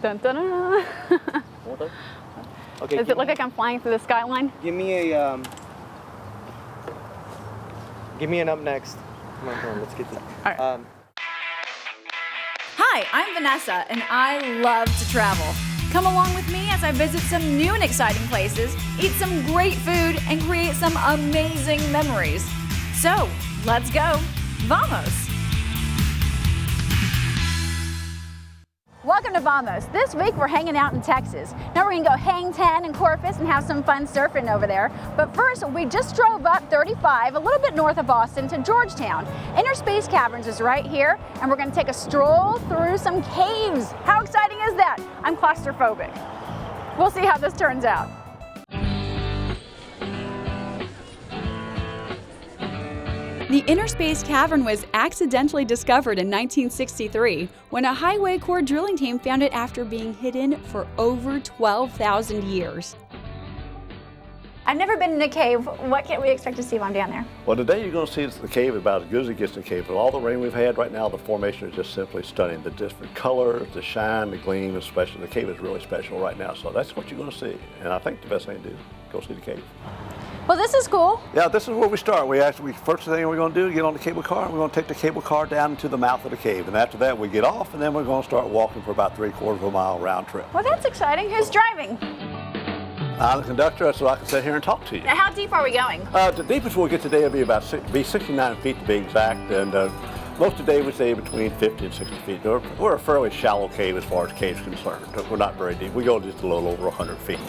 Dun, dun, dun. Okay. Does it look like I'm flying through the skyline? Give me a give me an up next. Come on, let's get this. All right. Hi, I'm Vanessa, and I love to travel. Come along with me as I visit some new and exciting places, eat some great food, and create some amazing memories. So, let's go. Vamos! Welcome to Vamos. This week we're hanging out in Texas. Now we're gonna go hang 10 in Corpus and have some fun surfing over there. But first, we just drove up 35, a little bit north of Austin, to Georgetown. Inner Space Caverns is right here, and we're gonna take a stroll through some caves. How exciting is that? I'm claustrophobic. We'll see how this turns out. The Inner Space Cavern was accidentally discovered in 1963 when a highway core drilling team found it after being hidden for over 12,000 years. I've never been in a cave. What can we expect to see while I'm down there? Well, today you're going to see the cave about as good as it gets in the cave. With all the rain we've had right now, the formation is just simply stunning. The different colors, the shine, the gleam, especially the cave is really special right now. So that's what you're going to see. And I think the best thing to do is go see the cave. Well, this is cool. Yeah, this is where we start. First thing we're going to do is get on the cable car, and we're going to take the cable car down into the mouth of the cave. And after that, we get off, and then we're going to start walking for about 3/4 of a mile round trip. Well, that's exciting. Who's driving? I'm the conductor, so I can sit here and talk to you. Now, how deep are we going? The deepest we'll get today will be 69 feet to be exact, and most today we say between 50 and 60 feet. We're a fairly shallow cave as far as caves concerned. We're not very deep. We go just a little over 100 feet.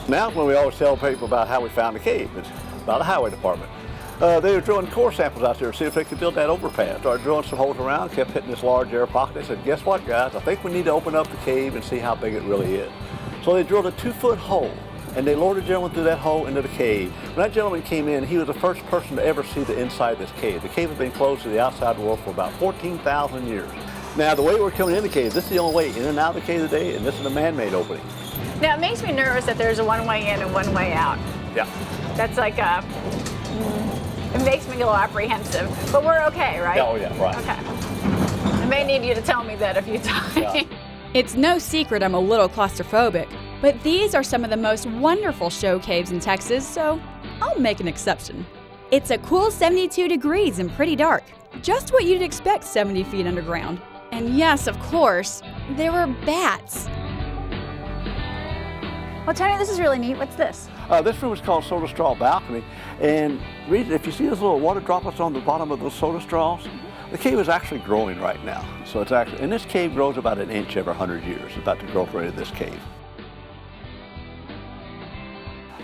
Now, when we always tell people about how we found the cave, it's about the highway department. They were drilling core samples out there to see if they could build that overpass. Started drilling some holes around, kept hitting this large air pocket. They said, guess what, guys? I think we need to open up the cave and see how big it really is. So they drilled a 2-foot hole, and they lowered a gentleman through that hole into the cave. When that gentleman came in, he was the first person to ever see the inside of this cave. The cave has been closed to the outside world for about 14,000 years. Now, the way we're coming in the cave, this is the only way in and out of the cave today, and this is a man-made opening. Now, it makes me nervous that there's a one way in and one way out. Yeah. That's like it makes me a little apprehensive. But we're okay, right? Oh, yeah, right. Okay. I may need you to tell me that a few times. Yeah. It's no secret I'm a little claustrophobic, but these are some of the most wonderful show caves in Texas, so I'll make an exception. It's a cool 72 degrees and pretty dark, just what you'd expect 70 feet underground. And yes, of course, there were bats. Well, Tony, this is really neat. What's this? This room is called Soda Straw Balcony, and if you see those little water droplets on the bottom of those soda straws, the cave is actually growing right now. So it's actually, and this cave grows about an inch every 100 years, about the growth rate of this cave.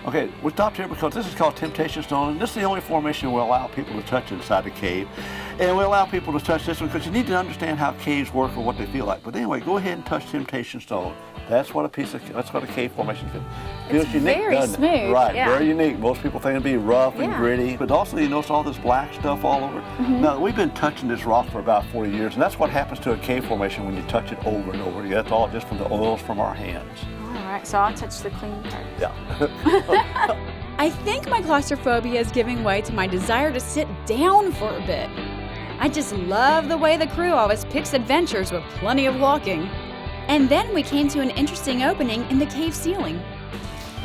Okay, we stopped here because this is called Temptation Stone, and this is the only formation we'll allow people to touch inside the cave. And we allow people to touch this one because you need to understand how caves work or what they feel like. But anyway, go ahead and touch Temptation Stone. That's what a cave formation feels. Feels unique, very doesn't it? smooth, Right, yeah. very unique. Most people think it'd be rough and Yeah. gritty. But also you notice all this black stuff all over. Now, we've been touching this rock for about 40 years, and that's what happens to a cave formation when you touch it over and over again. That's all just from the oils from our hands. All right, so I'll touch the clean part. Yeah. I think my claustrophobia is giving way to my desire to sit down for a bit. I just love the way the crew always picks adventures with plenty of walking. And then we came to an interesting opening in the cave ceiling.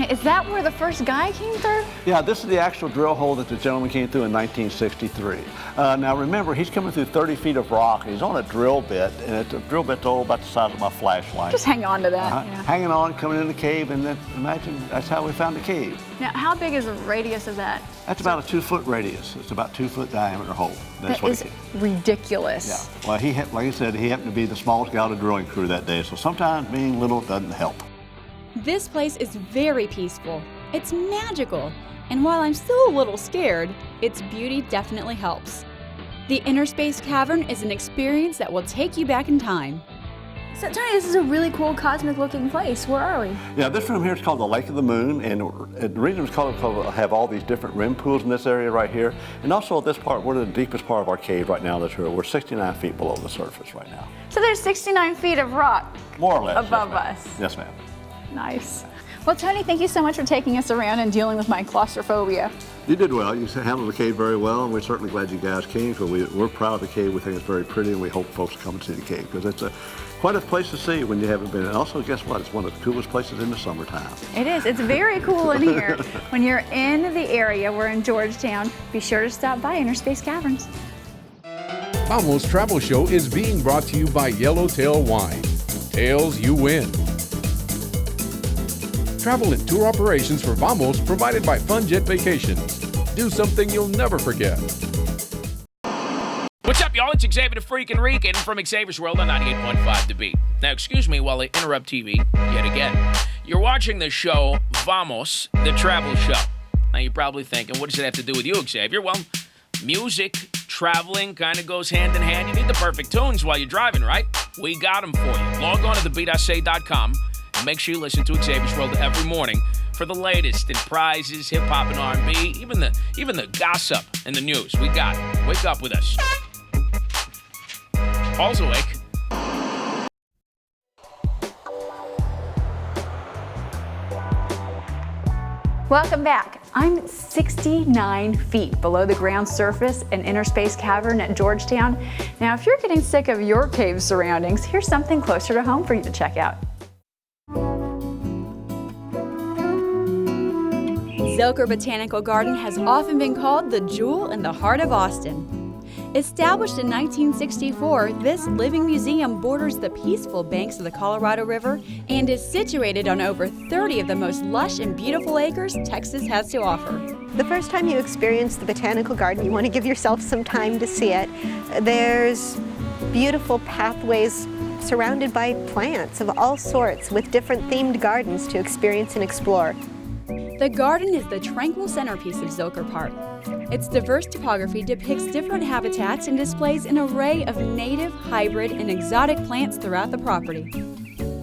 Is that where the first guy came through? Yeah, this is the actual drill hole that the gentleman came through in 1963. Now remember, he's coming through 30 feet of rock, and he's on a drill bit, and the drill bit's all about the size of my flashlight. Just hang on to that. Yeah. Hanging on, coming in the cave, and then imagine that's how we found the cave. Now, how big is the radius of that? That's about a 2-foot radius. It's about 2-foot diameter hole. That's That what is it is. ridiculous. Yeah. Well, like I said, he happened to be the smallest guy on the drilling crew that day, so sometimes being little doesn't help. This place is very peaceful. It's magical. And while I'm still a little scared, its beauty definitely helps. The Inner Space Cavern is an experience that will take you back in time. So, Tony, this is a really cool cosmic looking place. Where are we? Yeah, this room here is called the Lake of the Moon, and the reason it's called have all these different rim pools in this area right here. And also this part, we're the deepest part of our cave right now. We're 69 feet below the surface right now. So there's 69 feet of rock More or less. above yes, ma'am. us. Yes, ma'am. Nice. Well, Tony, thank you so much for taking us around and dealing with my claustrophobia. You did well. You handled the cave very well, and we're certainly glad you guys came. So we're proud of the cave. We think it's very pretty, and we hope folks come and see the cave because it's quite a place to see when you haven't been. And also, guess what? It's one of the coolest places in the summertime. It is. It's very cool in here. When you're in the area, we're in Georgetown, be sure to stop by Interspace Caverns. Vamos Travel Show is being brought to you by Yellowtail Wine. Tails, you win. Travel and tour operations for Vamos provided by FunJet Vacations. Do something you'll never forget. What's up, y'all? It's Xavier the Freakin' Reekin from Xavier's World on 98.5 The Beat. Now, excuse me while I interrupt TV yet again. You're watching the show Vamos, the travel show. Now, you're probably thinking, what does it have to do with you, Xavier? Well, music, traveling kind of goes hand in hand. You need the perfect tunes while you're driving, right? We got them for you. Log on to thebeatsay.com and make sure you listen to Xavier's World every morning for the latest in prizes, hip-hop and R&B, even the gossip and the news. We got it. Wake up with us. Paul's awake. Welcome back. I'm 69 feet below the ground surface in Interspace Cavern at Georgetown. Now, if you're getting sick of your cave surroundings, here's something closer to home for you to check out. Zilker Botanical Garden has often been called the jewel in the heart of Austin. Established in 1964, this living museum borders the peaceful banks of the Colorado River and is situated on over 30 of the most lush and beautiful acres Texas has to offer. The first time you experience the botanical garden, you want to give yourself some time to see it. There's beautiful pathways surrounded by plants of all sorts with different themed gardens to experience and explore. The garden is the tranquil centerpiece of Zilker Park. Its diverse topography depicts different habitats and displays an array of native, hybrid, and exotic plants throughout the property.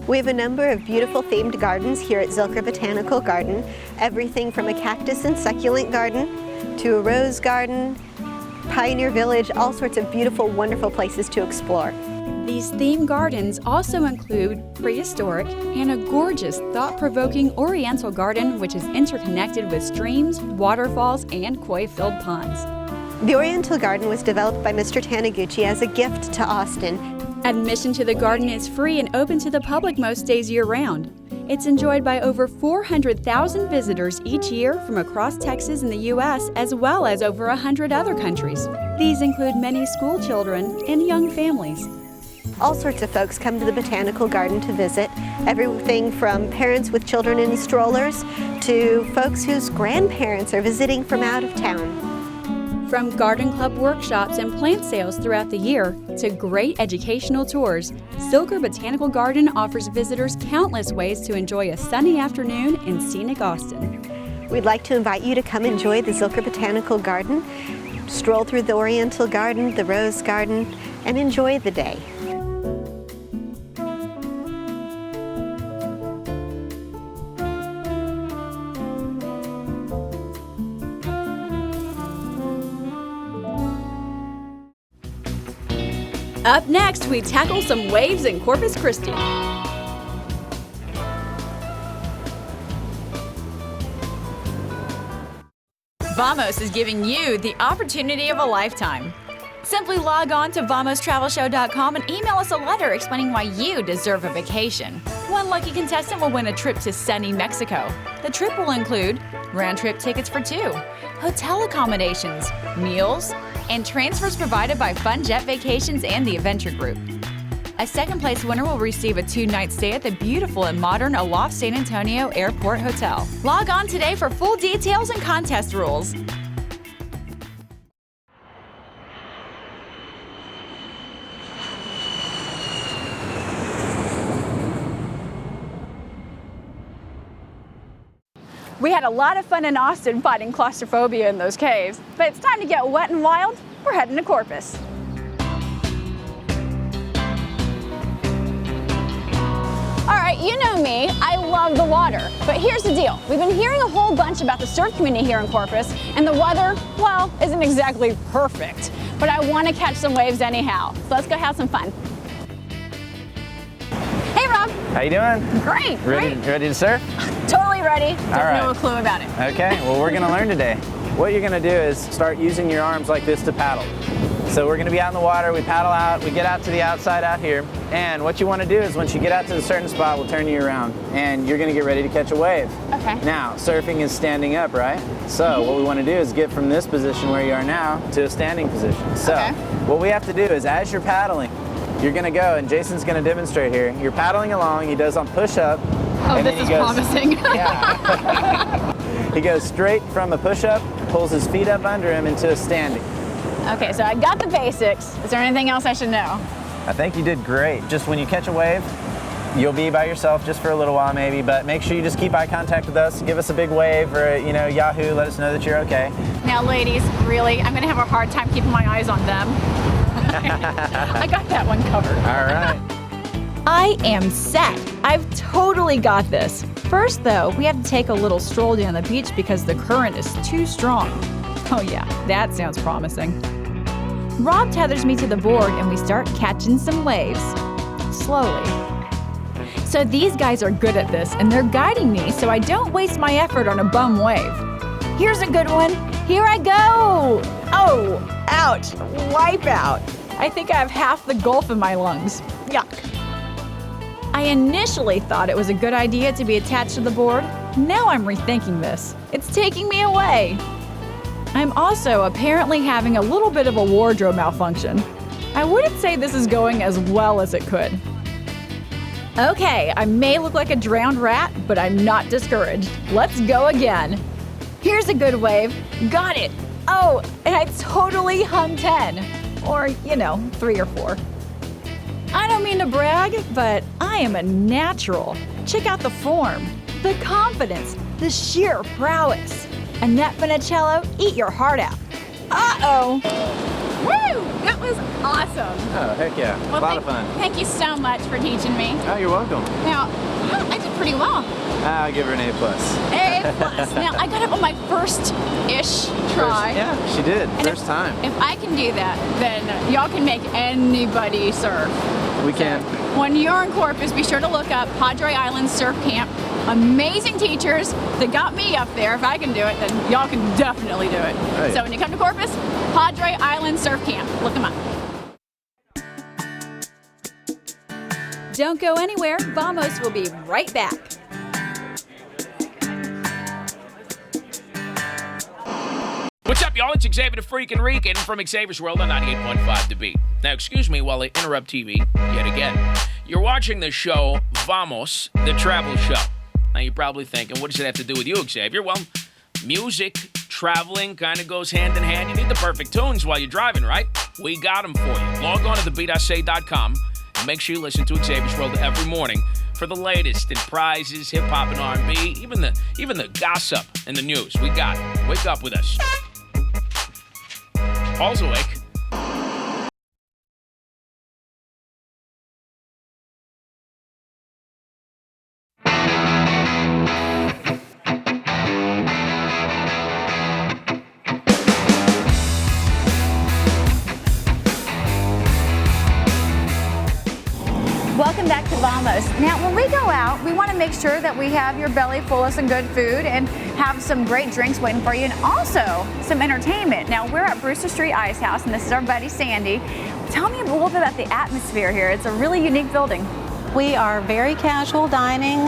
We have a number of beautiful themed gardens here at Zilker Botanical Garden. Everything from a cactus and succulent garden to a rose garden, Pioneer Village, all sorts of beautiful, wonderful places to explore. These themed gardens also include prehistoric and a gorgeous, thought-provoking oriental garden which is interconnected with streams, waterfalls, and koi-filled ponds. The Oriental Garden was developed by Mr. Taniguchi as a gift to Austin. Admission to the garden is free and open to the public most days year-round. It's enjoyed by over 400,000 visitors each year from across Texas and the U.S., as well as over 100 other countries. These include many school children and young families. All sorts of folks come to the Botanical Garden to visit. Everything from parents with children in strollers to folks whose grandparents are visiting from out of town. From garden club workshops and plant sales throughout the year to great educational tours, Zilker Botanical Garden offers visitors countless ways to enjoy a sunny afternoon in scenic Austin. We'd like to invite you to come enjoy the Zilker Botanical Garden, stroll through the Oriental Garden, the Rose Garden, and enjoy the day. Up next, we tackle some waves in Corpus Christi. Vamos is giving you the opportunity of a lifetime. Simply log on to VamosTravelShow.com and email us a letter explaining why you deserve a vacation. One lucky contestant will win a trip to sunny Mexico. The trip will include round-trip tickets for 2, hotel accommodations, meals, and transfers provided by FunJet Vacations and the Adventure Group. A second-place winner will receive a 2-night stay at the beautiful and modern Aloft San Antonio Airport Hotel. Log on today for full details and contest rules. We had a lot of fun in Austin fighting claustrophobia in those caves, but it's time to get wet and wild. We're heading to Corpus. All right, you know me, I love the water, but here's the deal. We've been hearing a whole bunch about the surf community here in Corpus, and the weather, well, isn't exactly perfect, but I want to catch some waves anyhow. So let's go have some fun. Hey, Rob. How you doing? Great, Ready to surf? Totally ready. Don't right. know a clue about it. Okay, well we're gonna learn today. What you're gonna do is start using your arms like this to paddle. So we're gonna be out in the water, we paddle out, we get out to the outside out here, and what you wanna do is once you get out to a certain spot, we'll turn you around, and you're gonna get ready to catch a wave. Okay. Now, surfing is standing up, right? So what we wanna do is get from this position where you are now to a standing position. So Okay. what we have to do is as you're paddling, you're gonna go, and Jason's gonna demonstrate here. You're paddling along, he does on push-up. Oh, and this then is he goes, promising. Yeah. He goes straight from a push-up, pulls his feet up under him into a standing. Okay, so I got the basics. Is there anything else I should know? I think you did great. Just when you catch a wave, you'll be by yourself just for a little while maybe, but make sure you just keep eye contact with us. Give us a big wave or, Yahoo, let us know that you're okay. Now, ladies, really, I'm gonna have a hard time keeping my eyes on them. I got that one covered. All right. I am set. I've totally got this. First, though, we have to take a little stroll down the beach because the current is too strong. Oh yeah, that sounds promising. Rob tethers me to the board and we start catching some waves. Slowly. So these guys are good at this and they're guiding me so I don't waste my effort on a bum wave. Here's a good one. Here I go. Oh, ouch. Wipe out. I think I have half the Gulf in my lungs. Yuck. I initially thought it was a good idea to be attached to the board. Now I'm rethinking this. It's taking me away. I'm also apparently having a little bit of a wardrobe malfunction. I wouldn't say this is going as well as it could. Okay, I may look like a drowned rat, but I'm not discouraged. Let's go again. Here's a good wave. Got it. Oh, and I totally hung 10. Or, 3 or 4. I don't mean to brag, but I am a natural. Check out the form, the confidence, the sheer prowess. Annette Funicello, eat your heart out. Uh-oh. Woo! That was awesome. Oh, heck yeah. Well, a lot of fun. Thank you so much for teaching me. Oh, you're welcome. Now, I did pretty well. I'll give her an A+. A+. Now, I got up on my first-ish try. Yeah, she did. And First time. If I can do that, then y'all can make anybody surf. We can. When you're in Corpus, be sure to look up Padre Island Surf Camp. Amazing teachers that got me up there. If I can do it, then y'all can definitely do it. Right. So when you come to Corpus, Padre Island Surf Camp. Look them up. Don't go anywhere. Vamos will be right back. What's up, y'all? It's Xavier the Freakin' Rican from Xavier's World on 98.5 The Beat. Now, excuse me while I interrupt TV yet again. You're watching the show Vamos, the travel show. Now, you're probably thinking, what does it have to do with you, Xavier? Well, music, traveling kind of goes hand in hand. You need the perfect tunes while you're driving, right? We got them for you. Log on to thebeatsa.com and make sure you listen to Xavier's World every morning for the latest in prizes, hip-hop and R&B, even the gossip and the news. We got it. Wake up with us. Paul's awake. Welcome back to Vamos. Now, when we go out, we want to make sure that we have your belly full of some good food and have some great drinks waiting for you, and also some entertainment. Now, we're at Brewster Street Ice House, and this is our buddy Sandy. Tell me a little bit about the atmosphere here. It's a really unique building. We are very casual dining.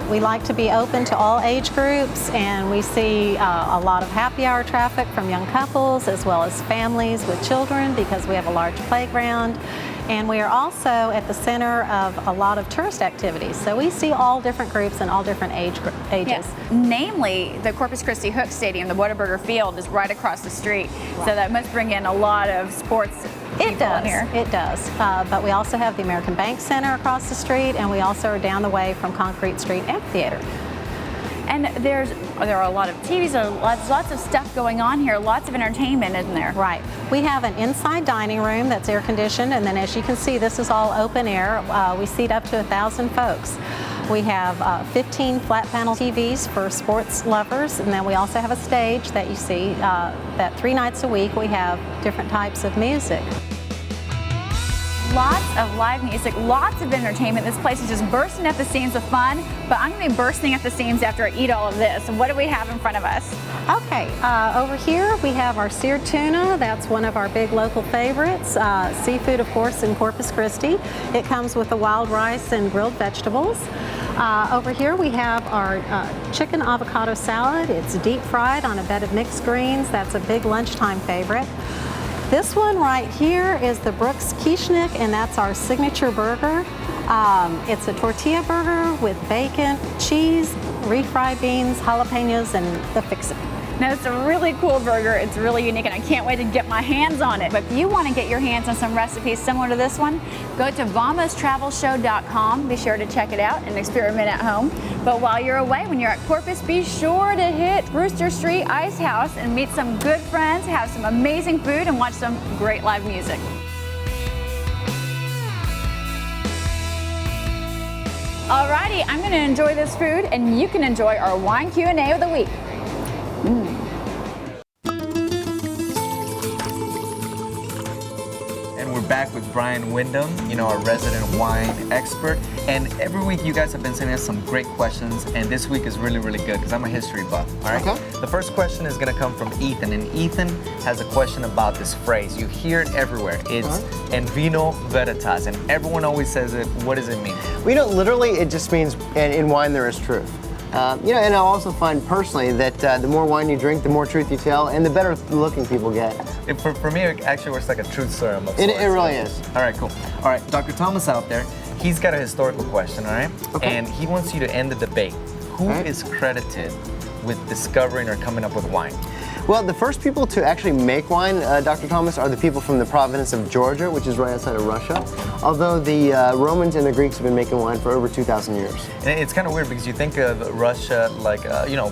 We like to be open to all age groups, and we see a lot of happy hour traffic from young couples as well as families with children because we have a large playground. And we are also at the center of a lot of tourist activities. So we see all different groups and all different ages. Yes. Namely, the Corpus Christi Hook Stadium, the Whataburger Field, is right across the street. Right. So that must bring in a lot of sports people in here. It does. But we also have the American Bank Center across the street, and we also are down the way from Concrete Street Amphitheater. And there are a lot of TVs, lots of stuff going on here, lots of entertainment in there. Right. We have an inside dining room that's air conditioned, and then as you can see, this is all open air. We seat up to 1,000 folks. We have 15 flat panel TVs for sports lovers, and then we also have a stage that you see that 3 nights a week we have different types of music. Lots of live music, lots of entertainment. This place is just bursting at the seams of fun, but I'm gonna be bursting at the seams after I eat all of this. What do we have in front of us? Okay, over here we have our seared tuna. That's one of our big local favorites. Seafood, of course, in Corpus Christi. It comes with the wild rice and grilled vegetables. Over here we have our chicken avocado salad. It's deep fried on a bed of mixed greens. That's a big lunchtime favorite. This one right here is the Brooks Quichenik, and that's our signature burger. It's a tortilla burger with bacon, cheese, refried beans, jalapenos, and the fix-it. Now, it's a really cool burger. It's really unique, and I can't wait to get my hands on it. But if you want to get your hands on some recipes similar to this one, go to VamosTravelShow.com. Be sure to check it out and experiment at home. But while you're away, when you're at Corpus, be sure to hit Brewster Street Ice House and meet some good friends, have some amazing food, and watch some great live music. Alrighty, I'm going to enjoy this food, and you can enjoy our wine Q&A of the week. And we're back with Brian Wyndham, our resident wine expert. And every week you guys have been sending us some great questions, and this week is really, really good because I'm a history buff, all right? Okay. The first question is going to come from Ethan, and Ethan has a question about this phrase. You hear it everywhere. It's "en vino veritas," and everyone always says it. What does it mean? Well, literally it just means in wine there is truth. And I also find personally that the more wine you drink, the more truth you tell, and the better looking people get. For me, it actually works like a truth serum of sorts. It really is. All right, cool. All right, Dr. Thomas out there, he's got a historical question, all right? Okay. And he wants you to end the debate. Who is credited with discovering or coming up with wine? Well, the first people to actually make wine, Dr. Thomas, are the people from the province of Georgia, which is right outside of Russia. Although the Romans and the Greeks have been making wine for over 2,000 years. And it's kind of weird because you think of Russia like,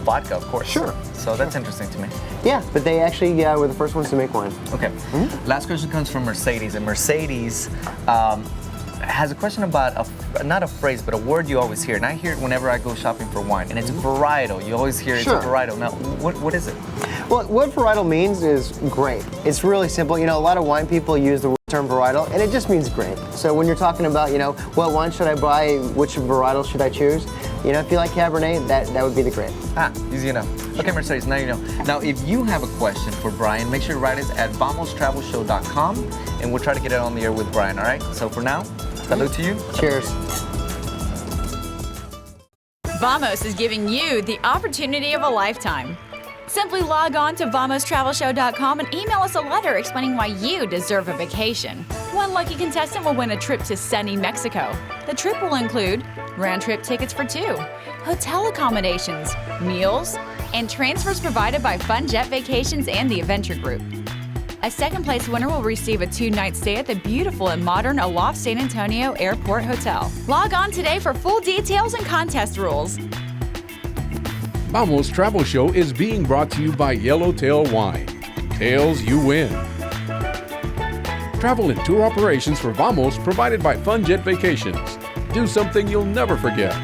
vodka, of course. Sure. So that's interesting to me. Yeah, but they actually were the first ones to make wine. Okay. Last question comes from Mercedes, and Mercedes has a question about not a phrase, but a word you always hear. And I hear it whenever I go shopping for wine, and it's varietal. You always hear it's a varietal. Now, what is it? Well, what varietal means is great. It's really simple. A lot of wine people use the term varietal, and it just means great. So when you're talking about, what wine should I buy, which varietal should I choose, if you like Cabernet, that would be the great. Easy enough. Okay, Mercedes, now you know. Now, if you have a question for Brian, make sure to write us at VamosTravelShow.com, and we'll try to get it on the air with Brian, all right? So for now, salute to you. Cheers. Vamos is giving you the opportunity of a lifetime. Simply log on to VamosTravelShow.com and email us a letter explaining why you deserve a vacation. One lucky contestant will win a trip to sunny Mexico. The trip will include round-trip tickets for 2, hotel accommodations, meals, and transfers provided by Fun Jet Vacations and the Adventure Group. A second-place winner will receive a 2-night stay at the beautiful and modern Aloft San Antonio Airport Hotel. Log on today for full details and contest rules. Vamos Travel Show is being brought to you by Yellowtail Wine. Tails you win. Travel and tour operations for Vamos provided by Fun Jet Vacations. Do something you'll never forget.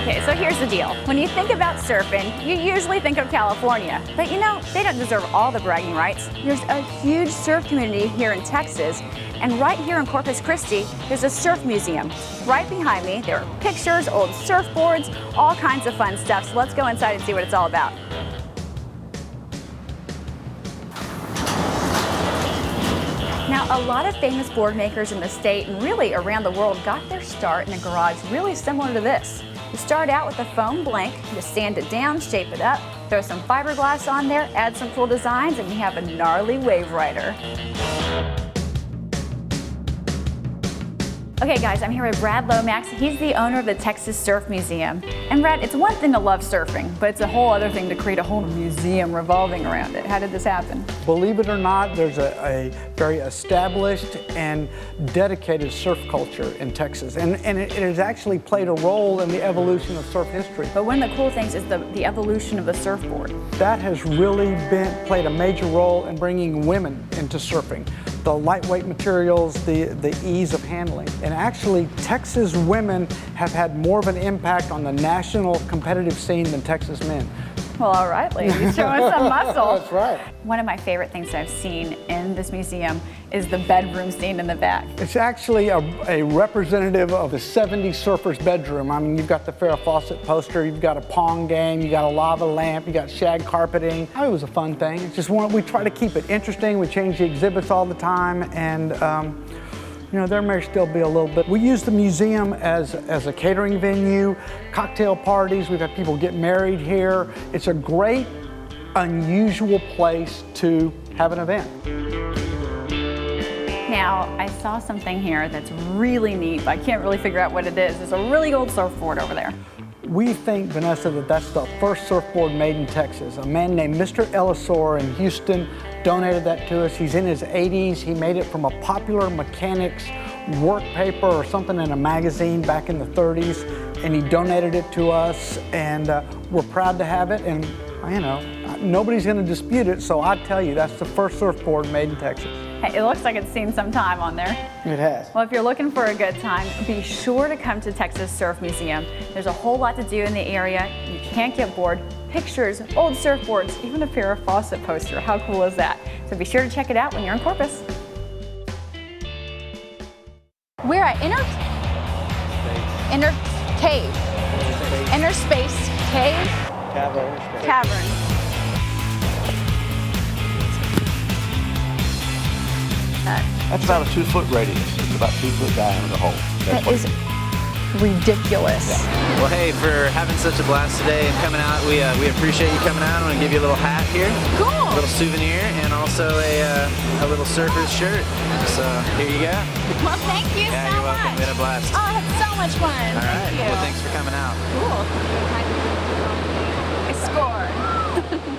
Okay, so here's the deal. When you think about surfing, you usually think of California. But they don't deserve all the bragging rights. There's a huge surf community here in Texas. And right here in Corpus Christi, there's a surf museum. Right behind me, there are pictures, old surfboards, all kinds of fun stuff. So let's go inside and see what it's all about. Now, a lot of famous board makers in the state and really around the world got their start in a garage really similar to this. You start out with a foam blank, you sand it down, shape it up, throw some fiberglass on there, add some cool designs, and you have a gnarly wave rider. Okay guys, I'm here with Brad Lomax. He's the owner of the Texas Surf Museum. And Brad, it's one thing to love surfing, but it's a whole other thing to create a whole museum revolving around it. How did this happen? Believe it or not, there's a very established and dedicated surf culture in Texas. And it has actually played a role in the evolution of surf history. But one of the cool things is the evolution of the surfboard. That has really played a major role in bringing women into surfing. the lightweight materials, the ease of handling. And actually, Texas women have had more of an impact on the national competitive scene than Texas men. Well, all right, ladies, showing some muscle. That's right. One of my favorite things that I've seen in this museum is the bedroom scene in the back. It's actually a representative of the 70s surfer's bedroom. I mean, you've got the Farrah Fawcett poster, you've got a pong game, you got a lava lamp, you got shag carpeting. It was a fun thing. It's just we try to keep it interesting. We change the exhibits all the time, and you know, there may still be a little bit. We use the museum as a catering venue, cocktail parties. We've had people get married here. It's a great, unusual place to have an event. Now, I saw something here that's really neat, but I can't really figure out what it is. There's a really old surfboard over there. We think, Vanessa, that that's the first surfboard made in Texas. A man named Mr. Ellisor in Houston donated that to us. He's in his 80s. He made it from a Popular Mechanics work paper or something in a magazine back in the 30s, and he donated it to us, and we're proud to have it, and you know, nobody's going to dispute it, so I tell you, that's the first surfboard made in Texas. Hey, it looks like it's seen some time on there. It has. Well, if you're looking for a good time, be sure to come to Texas Surf Museum. There's a whole lot to do in the area. You can't get bored. Pictures, old surfboards, even a Farrah Fawcett poster. How cool is that? So be sure to check it out when you're in Corpus. We're at Inner Cave. Inner Space Cave. Cavern. That's about a 2-foot radius. It's about 2-foot diameter hole. That is ridiculous. Yeah. Well, hey, for having such a blast today and coming out, we appreciate you coming out. I'm going to give you a little hat here. Cool. A little souvenir and also a little surfer's shirt. So here you go. Well, thank you Yeah, so you're welcome. much. We had a blast. Oh, I had so much fun. All right. Thank you. Well, thanks for coming out. Cool. I scored.